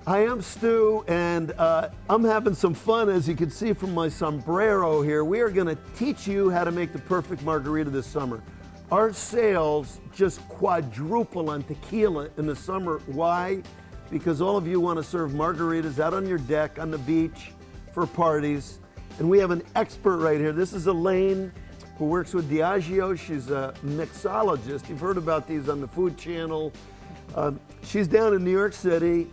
I am Stu, and I'm having some fun, as you can see from my sombrero here. We are going to teach you how to make the perfect margarita this summer. Our sales just quadruple on tequila in the summer. Why? Because all of you want to serve margaritas out on your deck, on the beach, for parties. And we have an expert right here. This is Elaine, who works with Diageo. She's a mixologist. You've heard about these on the Food Channel. She's down in New York City,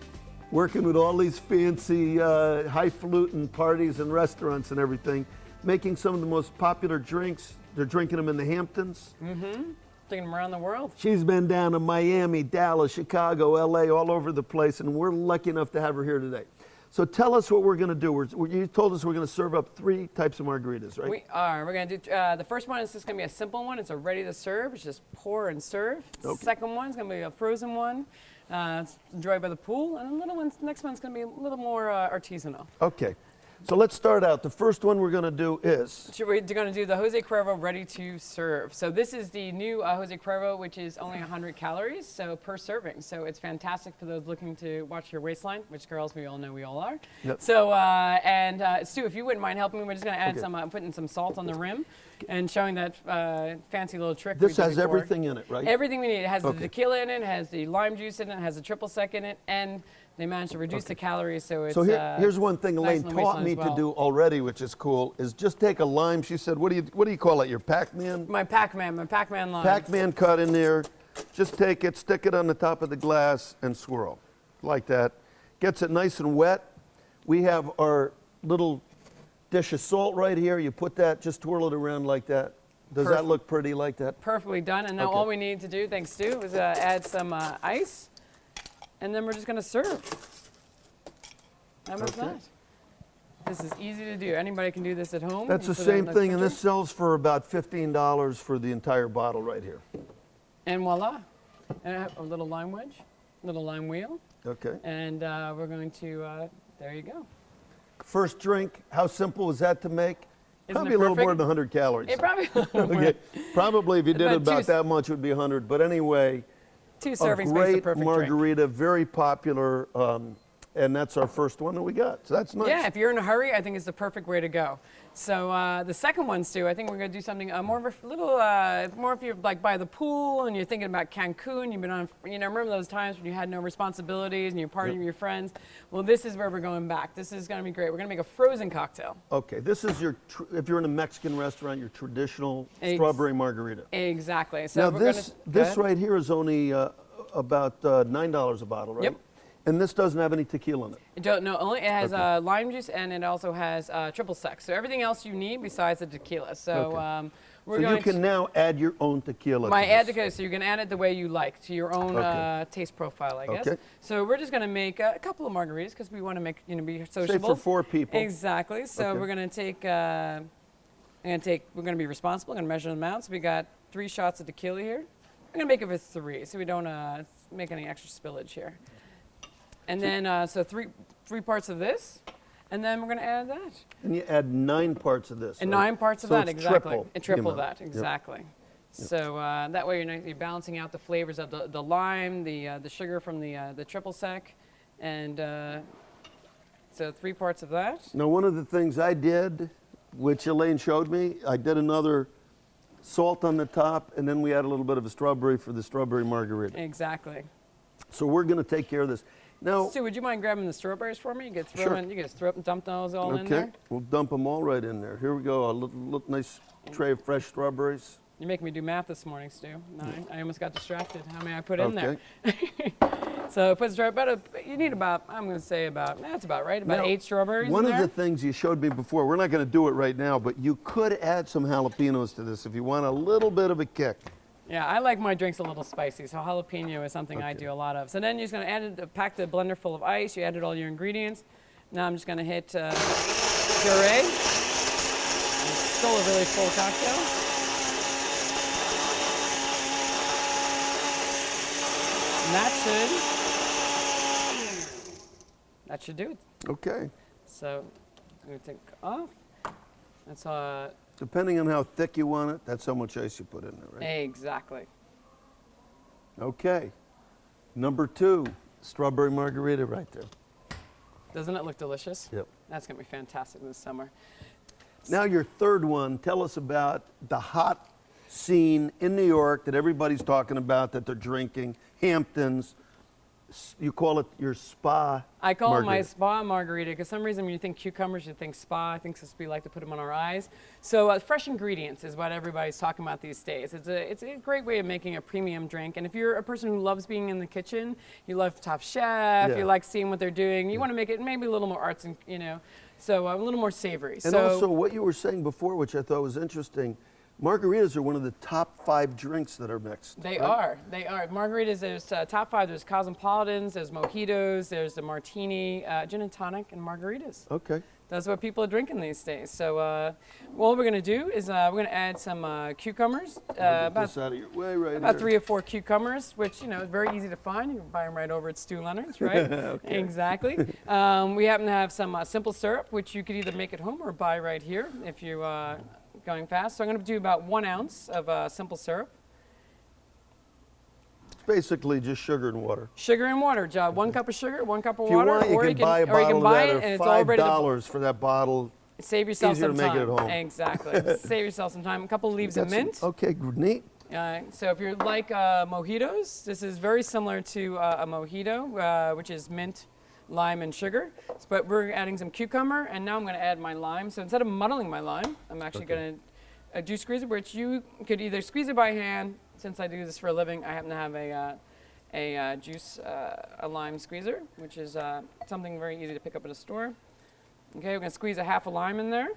working with all these fancy highfalutin parties and restaurants and everything, making some of the most popular drinks. They're drinking them in the Hamptons. Mm-hmm. Taking them around the world. She's been down to Miami, Dallas, Chicago, LA, all over the place, and we're lucky enough to have her here today. So tell us what we're going to do. You told us we're going to serve up 3 types of margaritas, right? We are. We're going to do, the first one is just going to be a simple one. It's a ready to serve. It's just pour and serve. Okay. The second one is going to be a frozen one. It's enjoyed by the pool. And the next one's going to be a little more artisanal. Okay. So let's start out. The first one we're going to do is? We're going to do the Jose Cuervo ready to serve. So this is the new Jose Cuervo, which is only 100 calories so per serving. So it's fantastic for those looking to watch your waistline, which girls we all know we all are. Yep. So Stu, if you wouldn't mind helping me, we're just going to add some, putting some salt on the rim and showing that fancy little trick. This has everything in it, right? Everything we need. It has the tequila in it, it has the lime juice in it, it has the triple sec in it, and they managed to reduce the calories, so it's So here's one thing Elaine nice taught me to do already, which is cool, is just take a lime. She said, what do you call it, your Pac-Man? My Pac-Man lime. Pac-Man cut in there. Just take it, stick it on the top of the glass, and swirl, like that. Gets it nice and wet. We have our little dish of salt right here. You put that, just twirl it around like that. Does that look pretty like that? Perfectly done, and now all we need to do, thanks Stu, is add some ice. And then we're just going to serve. How about that? This is easy to do. Anybody can do this at home. That's the same thing, and this sells for about $15 for the entire bottle right here. And voila. And a little lime wedge, little lime wheel. Okay. And we're going to, there you go. First drink, how simple was that to make? Probably a little more than 100 calories. It probably Probably if you did about that much, it would be 100. But anyway, 2 servings great makes a perfect margarita, drink. very popular, and that's our first one that we got. So that's nice. Yeah, if you're in a hurry, I think it's the perfect way to go. So the second one, Stu, I think we're going to do something more of a little, more if you're like by the pool and you're thinking about Cancun, you've been on, remember those times when you had no responsibilities and you're partying with your friends? Well, this is where we're going back. This is going to be great. We're going to make a frozen cocktail. Okay, this is your, if you're in a Mexican restaurant, your traditional strawberry margarita. Exactly. So now this right here is only about $9 a bottle, right? Yep. And this doesn't have any tequila in it? It has lime juice, and it also has triple sec. So everything else you need besides the tequila. So you can now add your own tequila. Add tequila, so you can add it the way you like, to your own taste profile, I guess. Okay. So we're just going to make a couple of margaritas because we want to make, be sociable. Say for 4 people. Exactly. So we're going to take, we're going to be responsible. We're going to measure them out. So we got 3 shots of tequila here. I'm going to make it for 3, so we don't make any extra spillage here. And then, so three parts of this, and then we're going to add that. And you add 9 parts of this. And right? 9 parts of so that, it's exactly. Triple and triple that, exactly. Yep. So that way you're balancing out the flavors of the lime, the sugar from the triple sec, and so 3 parts of that. Now, one of the things I did, which Elaine showed me, I did another salt on the top, and then we add a little bit of a strawberry for the strawberry margarita. Exactly. So we're going to take care of this. Now, Stu, would you mind grabbing the strawberries for me? You can throw them, you can throw dump those all in there. Okay, we'll dump them all right in there. Here we go, a little nice tray of fresh strawberries. You're making me do math this morning, Stu. 9. I almost got distracted. How many I put in there? So it puts you need about, I'm going to say about, that's about right, about 8 strawberries One of the things you showed me before, we're not going to do it right now, but you could add some jalapenos to this if you want a little bit of a kick. Yeah, I like my drinks a little spicy, so jalapeno is something I do a lot of. So then you're just going to pack the blender full of ice. You added all your ingredients. Now I'm just going to hit puree. It's still a really full cocktail. And that should do it. Okay. So I'm going to take off. That's depending on how thick you want it, that's how much ice you put in there, right? Exactly. Okay. Number 2, strawberry margarita right there. Doesn't it look delicious? Yep. That's going to be fantastic this summer. Now your third one, tell us about the hot scene in New York that everybody's talking about, that they're drinking, Hamptons. You call it your spa I call margarita. it my spa margarita because some reason when you think cucumbers, you think spa. I think we like to put them on our eyes. So fresh ingredients is what everybody's talking about these days. It's a great way of making a premium drink. And if you're a person who loves being in the kitchen, you love Top Chef, Yeah. you like seeing what they're doing, you want to make it maybe a little more arts and, so a little more savory. And also what you were saying before, which I thought was interesting, margaritas are one of the top 5 drinks that are mixed. They right? are. They are. Margaritas, there's top 5. There's cosmopolitans, there's mojitos, there's the martini, gin and tonic, and margaritas. Okay. That's what people are drinking these days. So what we're going to do is we're going to add some cucumbers. Get this out of your way right About here. 3 or 4 cucumbers, which, is very easy to find. You can buy them right over at Stu Leonard's, right? Okay. Exactly. We happen to have some simple syrup, which you could either make at home or buy right here if you're going fast. So I'm going to do about 1 ounce of simple syrup. It's basically just sugar and water. Sugar and water, John. 1 cup of sugar, 1 cup of If you water, want, you or can buy a bottle of that it or and it's all ready to $5 for that bottle. save yourself Easier some to make time. it at home. Exactly. Save yourself some time. A couple of leaves of mint. Okay, neat. So if you like mojitos, this is very similar to a mojito, which is mint, lime, and sugar. But we're adding some cucumber, and now I'm going to add my lime. So instead of muddling my lime, I'm actually going to juice squeeze it, which you could either squeeze it by hand. Since I do this for a living, I happen to have a lime squeezer, which is something very easy to pick up at a store. Okay, we're going to squeeze a half a lime in there.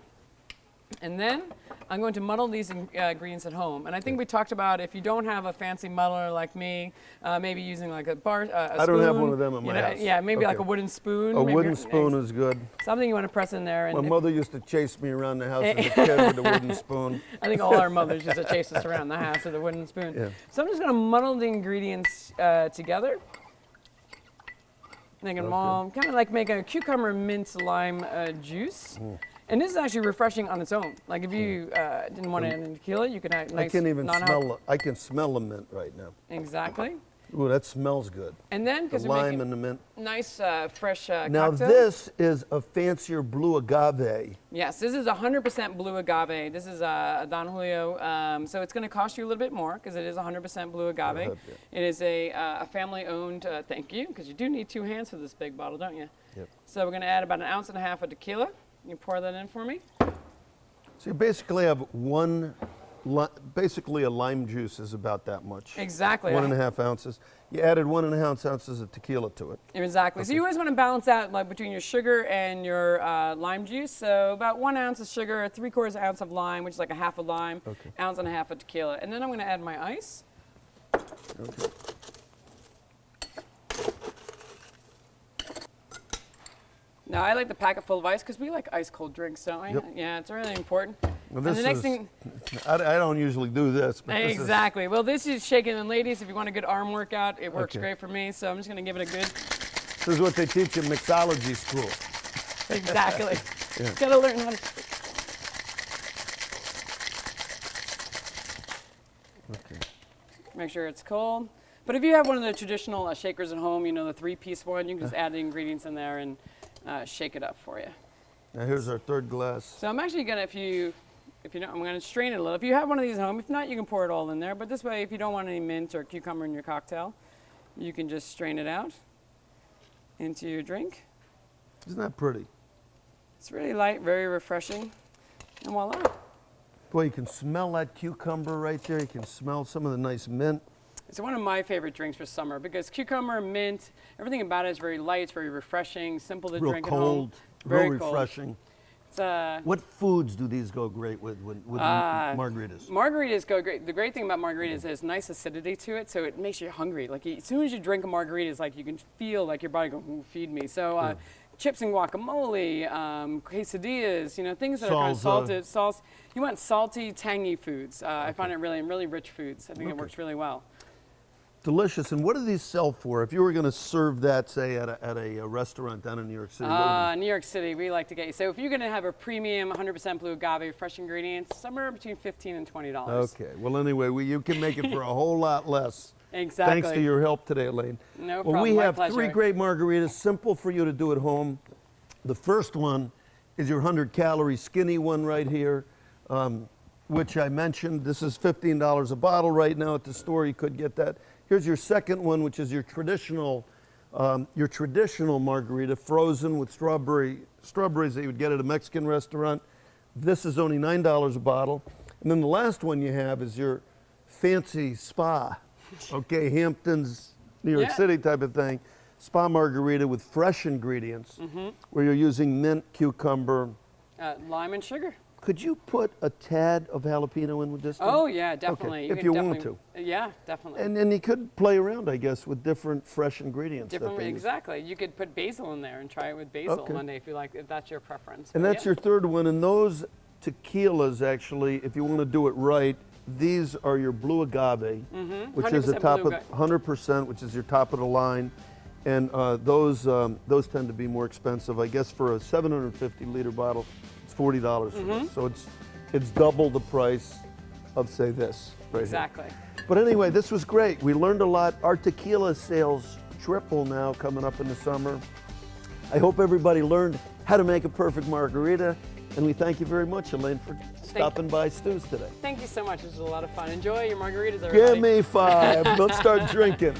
And then I'm going to muddle these ingredients at home. And I think we talked about if you don't have a fancy muddler like me, maybe using like a spoon. I don't have one of them in my house. Yeah, maybe like Okay. a wooden spoon. A maybe wooden spoon is good. something you want to press in there. And My mother used to chase me around the house as a kid with a wooden spoon. I think all our mothers used to chase us around the house with a wooden spoon. Yeah. So I'm just going to muddle the ingredients together. Make them all kind of like make a cucumber mint lime juice. And this is actually refreshing on its own. Like if you didn't want to add any tequila, you could add nice. I can even non-alcohol- smell it. I can smell the mint right now. Exactly. Ooh, that smells good. And then The because we're lime making and the mint. nice fresh Now cocktail. this is a fancier blue agave. Yes, this is 100% blue agave. This is Don Julio. So it's going to cost you a little bit more because it is 100% blue agave. Yeah. It is a family-owned. Thank you, because you do need 2 hands for this big bottle, don't you? Yep. So we're going to add about 1.5 ounces of tequila. You pour that in for me. So you basically have basically a lime juice is about that much. Exactly. 1.5 ounces. You added 1.5 ounces of tequila to it. Exactly. So you always want to balance out like between your sugar and your lime juice. So about 1 ounce of sugar, 3/4 ounce of lime, which is like a half a lime, 1.5 ounces of tequila, and then I'm going to add my ice. Okay. Now I like the packet full of ice because we like ice cold drinks, don't we? Yep. Yeah, it's really important. Well, And this the next is, thing, I don't usually do this, but exactly. Well, this is shaking, and ladies, if you want a good arm workout, it works Okay. great for me. So I'm just going to give it a good. this is what they teach in mixology school. Exactly. Yeah. Got to learn how to. Okay. Make sure it's cold. But if you have one of the traditional shakers at home, the 3-piece one, you can just add the ingredients in there and shake it up for you. Now here's our third glass. So I'm actually gonna, if you don't, I'm gonna strain it a little. If you have one of these at home, if not, you can pour it all in there. But this way, if you don't want any mint or cucumber in your cocktail, you can just strain it out into your drink. Isn't that pretty? It's really light, very refreshing, and voila. Boy, you can smell that cucumber right there. You can smell some of the nice mint. It's one of my favorite drinks for summer because cucumber, mint, everything about it is very light. It's very refreshing, simple to Real drink cold, at home. real refreshing. It's What foods do these go great with margaritas? Margaritas go great. The great thing about margaritas is there's nice acidity to it, so it makes you hungry. Like as soon as you drink a margarita, it's like you can feel like your body go, "Ooh, feed me." So chips and guacamole, quesadillas, things that are kind of Salsa. salted. Sauce. You want salty, tangy foods. I find it really rich foods. I think it works really well. Delicious. And what do these sell for? If you were going to serve that, say, at a restaurant down in New York City, what would New York City, we like to get you. So if you're going to have a premium 100% blue agave, fresh ingredients, somewhere between $15 and $20. Okay. Well, anyway, you can make it for a whole lot less. Exactly. Thanks to your help today, Elaine. No Well, problem. we My have pleasure. 3 great margaritas, simple for you to do at home. The first one is your 100-calorie skinny one right here, which I mentioned. This is $15 a bottle right now at the store. You could get that. Here's your second one, which is your traditional margarita, frozen with strawberries that you would get at a Mexican restaurant. This is only $9 a bottle. And then the last one you have is your fancy spa, okay, Hamptons, New York City type of thing. Spa margarita with fresh ingredients, where you're using mint, cucumber, lime and sugar. Could you put a tad of jalapeno in with this thing? Oh yeah, definitely. Okay, if you want to. Yeah, definitely. And then you could play around, I guess, with different fresh ingredients. Exactly. You could put basil in there and try it with basil one day if you like, if that's your preference. And that's your third one. And those tequilas, actually, if you want to do it right, these are your blue agave, which is the top of 100%, which is your top of the line. And those tend to be more expensive. I guess for a 750-liter bottle, it's $40 for this. So it's double the price of, say, this right Exactly. here. But anyway, this was great. We learned a lot. Our tequila sales triple now coming up in the summer. I hope everybody learned how to make a perfect margarita. And we thank you very much, Elaine, for stopping by Stu's today. Thank you so much. This was a lot of fun. Enjoy your margaritas, everybody. Give me 5. Let's start drinking.